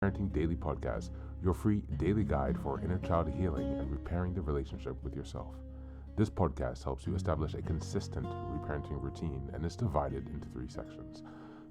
Reparenting Daily podcast, your free daily guide for inner child healing and repairing the relationship with yourself. This podcast helps you establish a consistent reparenting routine and is divided into 3 sections.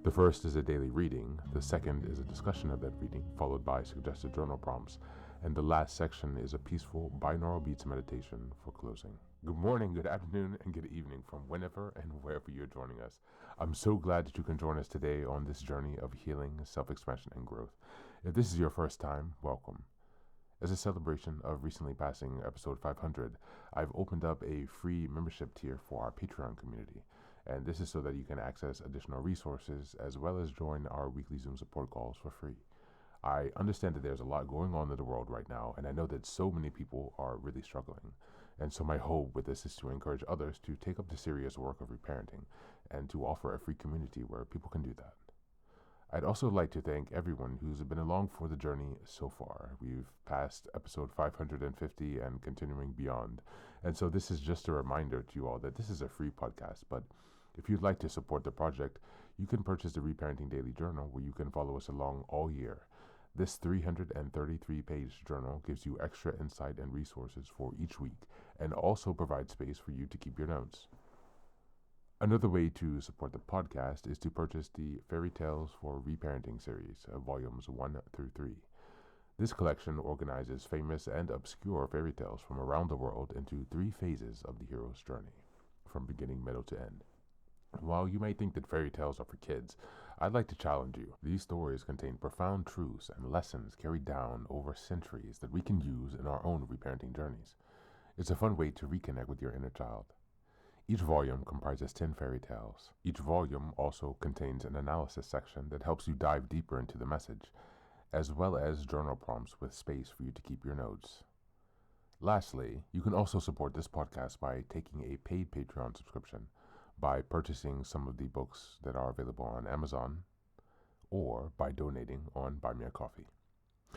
The first is a daily reading, the second is a discussion of that reading, followed by suggested journal prompts, and the last section is a peaceful binaural beats meditation for closing. Good morning, good afternoon, and good evening from whenever and wherever you're joining us. I'm so glad that you can join us today on this journey of healing, self-expression, and growth. If this is your first time, welcome. As a celebration of recently passing episode 500, I've opened up a free membership tier for our Patreon community. And this is so that you can access additional resources as well as join our weekly Zoom support calls for free. I understand that there's a lot going on in the world right now, and I know that so many people are really struggling. And so my hope with this is to encourage others to take up the serious work of reparenting and to offer a free community where people can do that. I'd also like to thank everyone who's been along for the journey so far. We've passed episode 550 and continuing beyond. And so this is just a reminder to you all that this is a free podcast, but if you'd like to support the project, you can purchase the Reparenting Daily Journal where you can follow us along all year. This 333-page journal gives you extra insight and resources for each week and also provides space for you to keep your notes. Another way to support the podcast is to purchase the Fairy Tales for Reparenting series, volumes 1 through 3. This collection organizes famous and obscure fairy tales from around the world into 3 phases of the hero's journey, from beginning, middle, to end. While you may think that fairy tales are for kids, I'd like to challenge you. These stories contain profound truths and lessons carried down over centuries that we can use in our own reparenting journeys. It's a fun way to reconnect with your inner child. Each volume comprises 10 fairy tales. Each volume also contains an analysis section that helps you dive deeper into the message, as well as journal prompts with space for you to keep your notes. Lastly, you can also support this podcast by taking a paid Patreon subscription by purchasing some of the books that are available on Amazon or by donating on Buy Me a Coffee.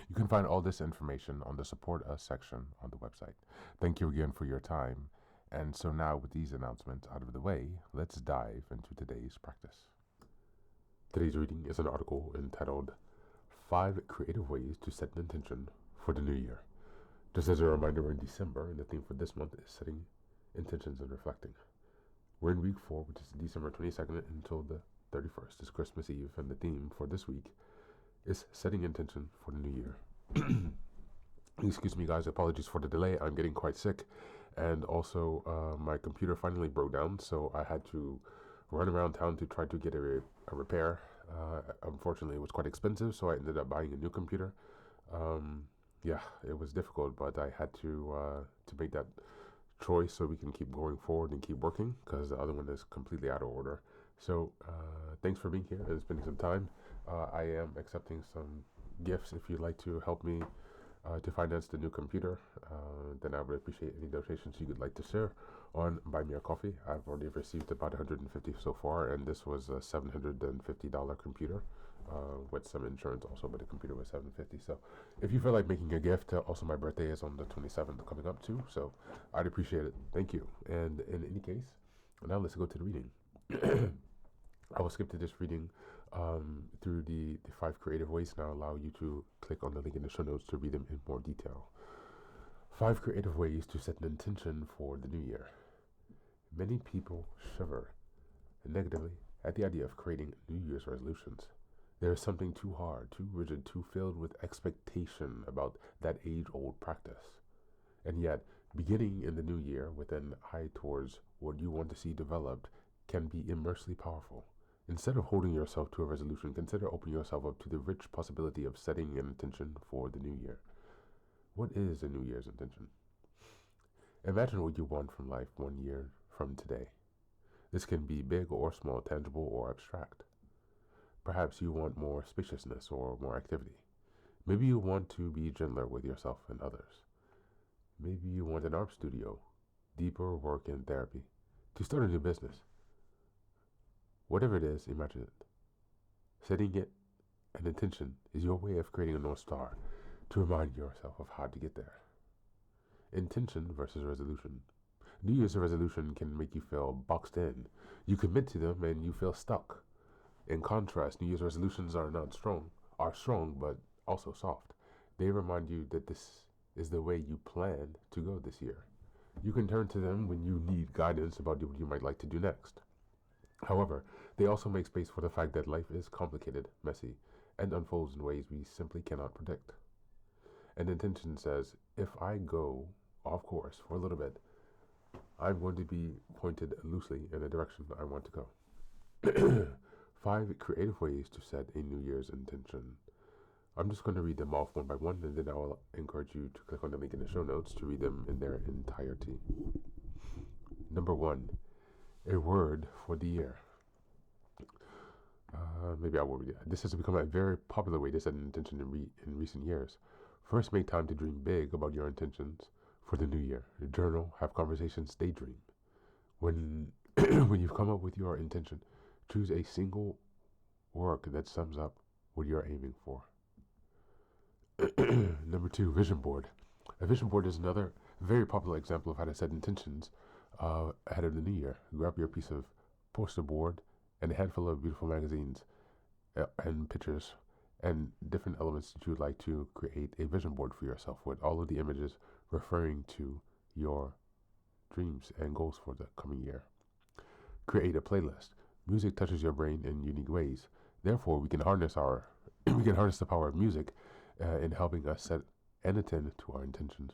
You can find all this information on the Support Us section on the website. Thank you again for your time. And so now with these announcements out of the way, let's dive into today's practice. Today's reading is an article entitled 5 Creative Ways to Set an Intention for the New Year. Just as a reminder, we're in December, and the theme for this month is setting intentions and reflecting. We're in week 4, which is December 22nd until the 31st. It's Christmas Eve, and the theme for this week is setting intention for the new year. Excuse me, guys. Apologies for the delay. I'm getting quite sick. And also, my computer finally broke down, so I had to run around town to try to get a repair. Unfortunately, it was quite expensive, so I ended up buying a new computer. It was difficult, but I had to make that choice so we can keep going forward and keep working, because the other one is completely out of order. So thanks for being here and spending some time. I am accepting some gifts. If you'd like to help me to finance the new computer, then I would appreciate any donations you would like to share on Buy Me a Coffee. I've already received about 150 so far, and this was a $750 computer with some insurance also, but the computer was $750. So if you feel like making a gift, also my birthday is on the 27th coming up too, so I'd appreciate it. Thank you. And in any case, now let's go to the reading. I will skip to this reading through the 5 creative ways, and I'll allow you to click on the link in the show notes to read them in more detail. 5 creative ways to set an intention for the new year. Many people shiver negatively at the idea of creating New Year's resolutions. There is something too hard, too rigid, too filled with expectation about that age-old practice. And yet, beginning in the new year with an eye towards what you want to see developed can be immensely powerful. Instead of holding yourself to a resolution, consider opening yourself up to the rich possibility of setting an intention for the new year. What is a New Year's intention? Imagine what you want from life 1 year from today. This can be big or small, tangible or abstract. Perhaps you want more spaciousness or more activity. Maybe you want to be gentler with yourself and others. Maybe you want an art studio, deeper work in therapy, to start a new business. Whatever it is, imagine it. Setting it an intention is your way of creating a North Star to remind yourself of how to get there. Intention versus resolution. New Year's resolution can make you feel boxed in. You commit to them and you feel stuck. In contrast, New Year's resolutions are strong, but also soft. They remind you that this is the way you plan to go this year. You can turn to them when you need guidance about what you might like to do next. However, they also make space for the fact that life is complicated, messy, and unfolds in ways we simply cannot predict. An intention says, if I go off course for a little bit, I'm going to be pointed loosely in the direction I want to go. 5 creative ways to set a New Year's intention. I'm just going to read them off one by one, and then I will encourage you to click on the link in the show notes to read them in their entirety. Number 1, a word for the year. Maybe I will read it. This has become a very popular way to set an intention in recent years. First, make time to dream big about your intentions for the new year. Journal, have conversations, daydream. When when you've come up with your intention, choose a single work that sums up what you're aiming for. Number 2, vision board. A vision board is another very popular example of how to set intentions ahead of the new year. Grab your piece of poster board and a handful of beautiful magazines and pictures and different elements that you would like to create a vision board for yourself with all of the images referring to your dreams and goals for the coming year. Create a playlist. Music touches your brain in unique ways. Therefore, we can harness the power of music in helping us set and attend to our intentions.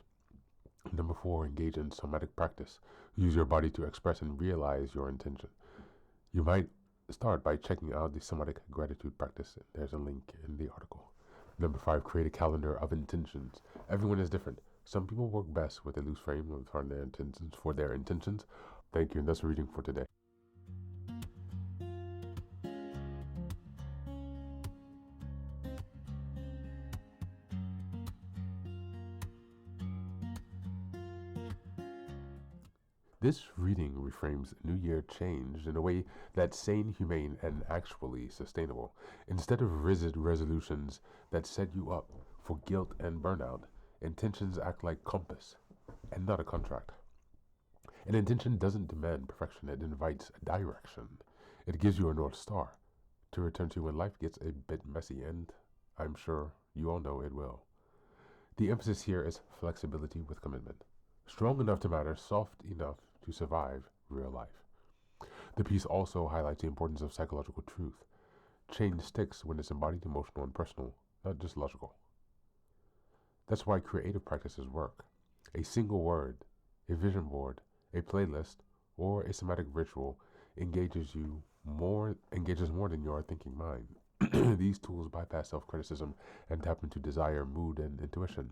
Number 4, engage in somatic practice. Use your body to express and realize your intention. You might start by checking out the somatic gratitude practice. There's a link in the article. Number 5, create a calendar of intentions. Everyone is different. Some people work best with a loose frame of their intentions. Thank you, and that's reading for today. This reading reframes New Year change in a way that's sane, humane, and actually sustainable. Instead of rigid resolutions that set you up for guilt and burnout, intentions act like compass and not a contract. An intention doesn't demand perfection, it invites direction. It gives you a North Star to return to when life gets a bit messy, and I'm sure you all know it will. The emphasis here is flexibility with commitment. Strong enough to matter, soft enough to survive real life. The piece also highlights the importance of psychological truth. Change sticks when it's embodied, emotional, and personal, not just logical. That's why creative practices work. A single word, a vision board, a playlist, or a somatic ritual engages more than your thinking mind. These tools bypass self-criticism and tap into desire, mood, and intuition,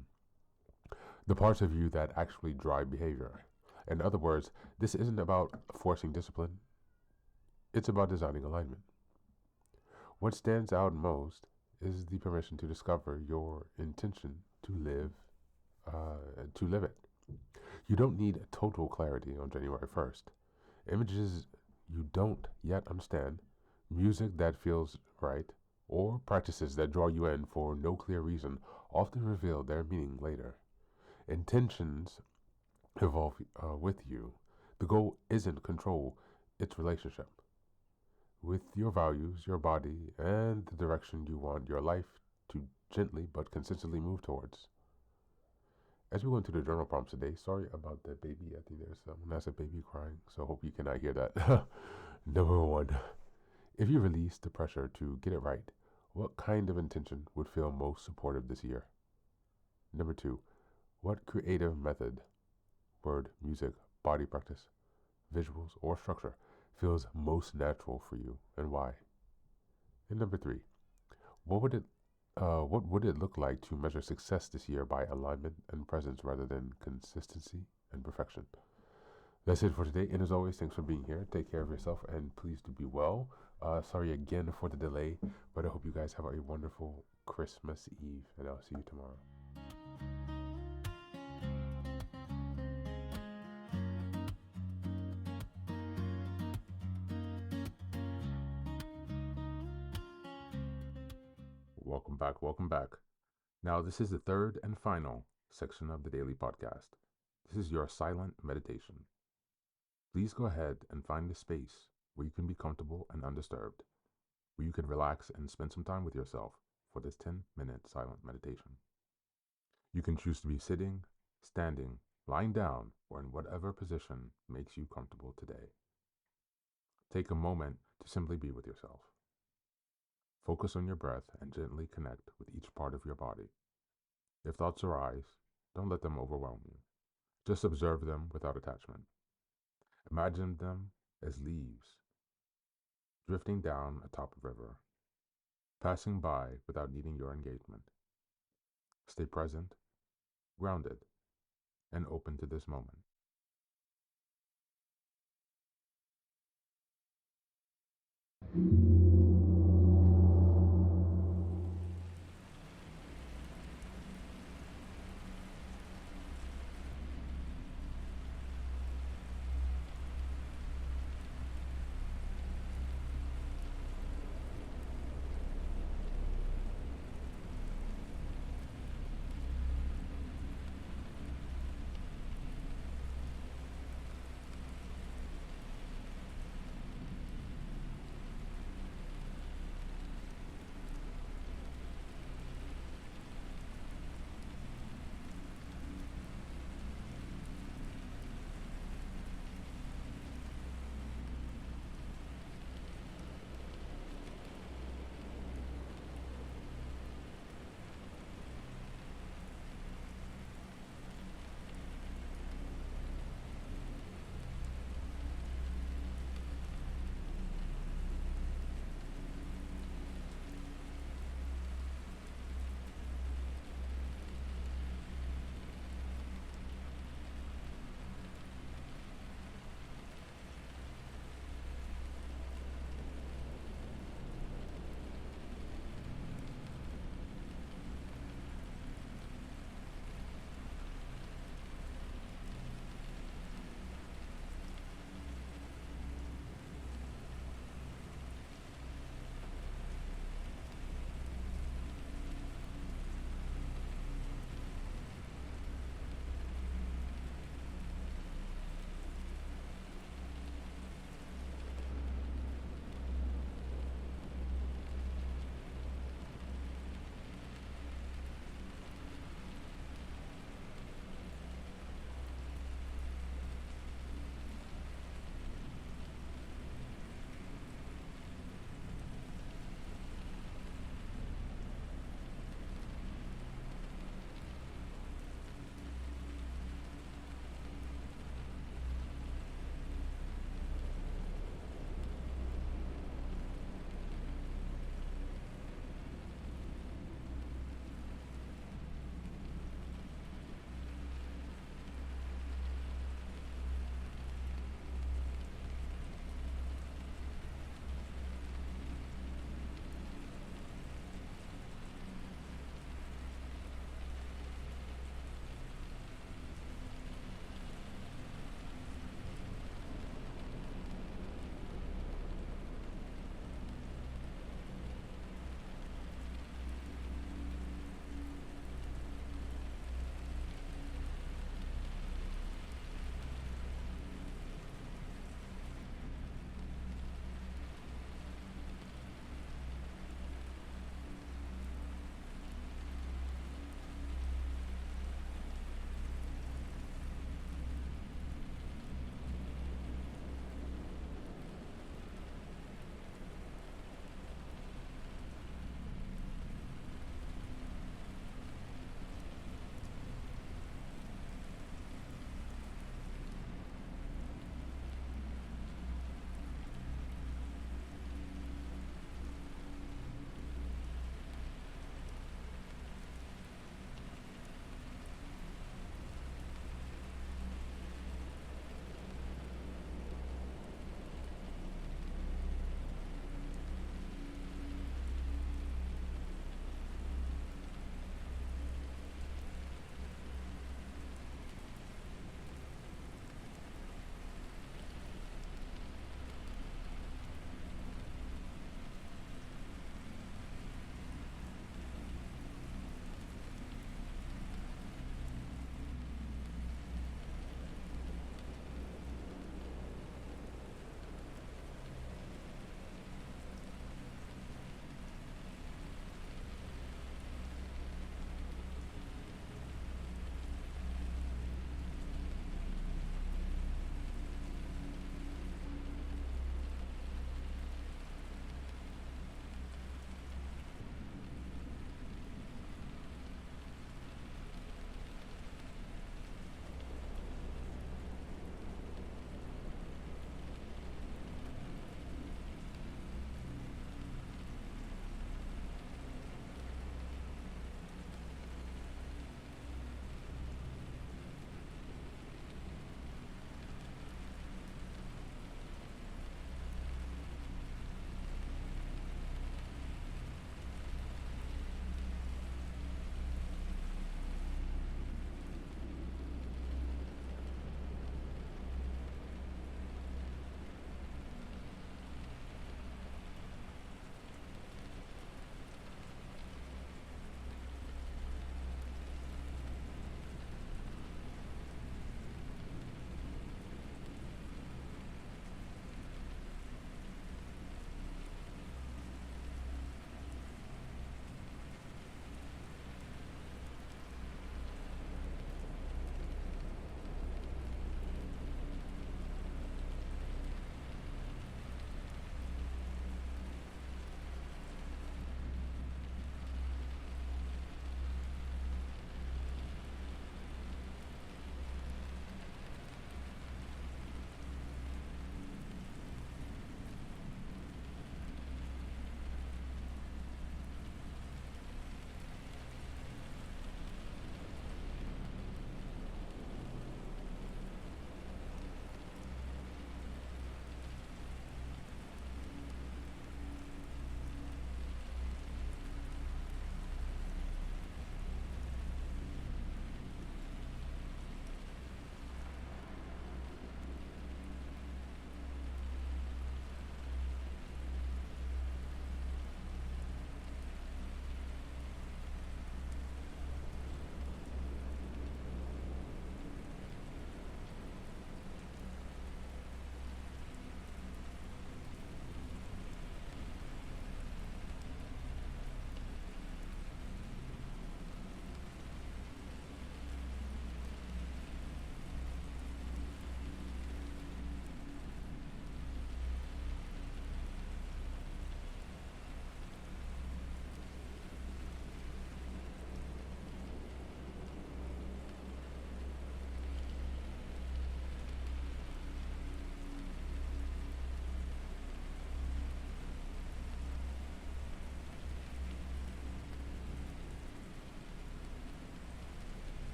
the parts of you that actually drive behavior. In other words, this isn't about forcing discipline, it's about designing alignment. What stands out most is the permission to discover your intention to live it. You don't need total clarity on January 1st. Images you don't yet understand, music that feels right, or practices that draw you in for no clear reason often reveal their meaning later. Intentions evolve with you. The goal isn't control, it's relationship with your values, your body, and the direction you want your life to gently but consistently move towards. As we go into the journal prompts today, sorry about the baby. I think there's someone has a baby crying, so I hope you cannot hear that. Number 1, if you release the pressure to get it right, what kind of intention would feel most supportive this year? Number 2, what creative method, word, music, body practice, visuals, or structure feels most natural for you and why? And number 3, what would it look like to measure success this year by alignment and presence rather than consistency and perfection? That's it for today, and as always, thanks for being here. Take care of yourself, and please do be well. Sorry again for the delay, but I hope you guys have a wonderful Christmas Eve, and I'll see you tomorrow. Welcome back, welcome back. Now, this is the third and final section of the daily podcast. This is your silent meditation. Please go ahead and find a space where you can be comfortable and undisturbed, where you can relax and spend some time with yourself for this 10-minute silent meditation. You can choose to be sitting, standing, lying down, or in whatever position makes you comfortable today. Take a moment to simply be with yourself. Focus on your breath and gently connect with each part of your body. If thoughts arise, don't let them overwhelm you. Just observe them without attachment. Imagine them as leaves drifting down atop a river, passing by without needing your engagement. Stay present, grounded, and open to this moment.